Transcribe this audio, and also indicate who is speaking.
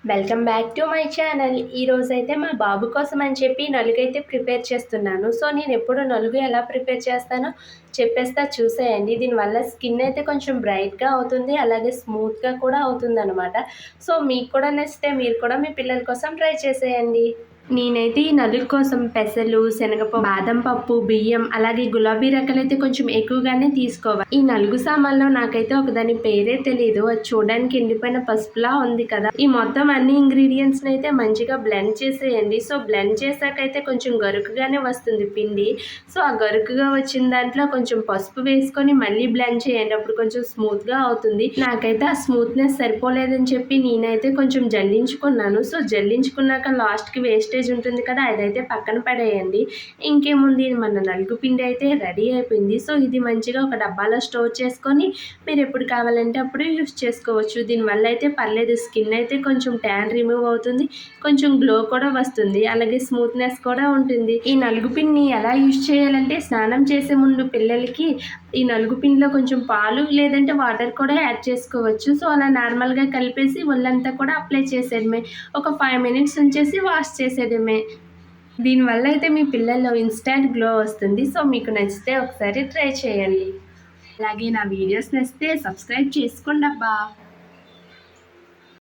Speaker 1: Welcome back to my channel. ఈరోజైతే మా బాబు కోసం అని చెప్పి నలుగైతే ప్రిపేర్ చేస్తున్నాను. సో నేను ఎప్పుడు నలుగు ఎలా ప్రిపేర్ చేస్తానో చెప్పేస్తా, చూసేయండి. దీనివల్ల స్కిన్ అయితే కొంచెం బ్రైట్గా అవుతుంది, అలాగే స్మూత్గా కూడా అవుతుంది అనమాట. సో మీకు కూడా నచ్చితే మీరు కూడా మీ పిల్లల కోసం ట్రై చేసేయండి. నేనైతే ఈ నలుగు కోసం పెసలు, శనగపప్పు, బాదం పప్పు, బియ్యం, అలాగే గులాబీ రకాలైతే కొంచెం ఎక్కువగానే తీసుకోవాలి. ఈ నలుగు సామాన్లో నాకైతే ఒకదాని పేరే తెలియదు. అది చూడడానికి ఎండిపోయిన పసుపులా ఉంది కదా. ఈ మొత్తం అన్ని ఇంగ్రీడియంట్స్ అయితే మంచిగా బ్లెండ్ చేసేయండి. సో బ్లెండ్ చేసాకైతే కొంచెం గరుకుగానే వస్తుంది పిండి. సో ఆ గరుకుగా వచ్చిన దాంట్లో కొంచెం పసుపు వేసుకొని మళ్ళీ బ్లెండ్ చేయండి. అప్పుడు కొంచెం స్మూత్గా అవుతుంది. నాకైతే ఆ స్మూత్నెస్ సరిపోలేదని చెప్పి నేనైతే కొంచెం జల్లించుకున్నాను. సో జల్లించుకున్నాక లాస్ట్కి వేస్టేజ్ ఉంటుంది కదా, అదైతే పక్కన పడేయండి. ఇంకేముంది, మన నలుగు పిండి అయితే రెడీ అయిపోయింది. సో ఇది మంచిగా ఒక డబ్బాలో స్టోర్ చేసుకొని మీరు ఎప్పుడు కావాలంటే అప్పుడు యూస్ చేసుకోవచ్చు. దీనివల్ల అయితే పర్లేదు, స్కిన్ అయితే కొంచెం ట్యాన్ రిమూవ్ అవుతుంది, కొంచెం గ్లో కూడా వస్తుంది, అలాగే స్మూత్నెస్ కూడా ఉంటుంది. ఈ నలుగు పిండిని ఎలా యూస్ చేయాలంటే, స్నానం చేసే ముందు పిల్లలకి ఈ నలుగు పిండిలో కొంచెం పాలు లేదంటే వాటర్ కూడా యాడ్ చేసుకోవచ్చు. సో అలా నార్మల్గా కలిపేసి ఒళ్ళంతా కూడా అప్లై చేసేయడమే. ఒక 5 మినిట్స్ ఉంచేసి వాష్ చేసేయడమే. దీనివల్ల అయితే మీ పిల్లల్లో ఇన్స్టాంట్ గ్లో వస్తుంది. సో మీకు నచ్చితే ఒకసారి ట్రై చేయండి. అలాగే నా వీడియోస్ నచ్చితే సబ్స్క్రైబ్ చేసుకోండి అబ్బా.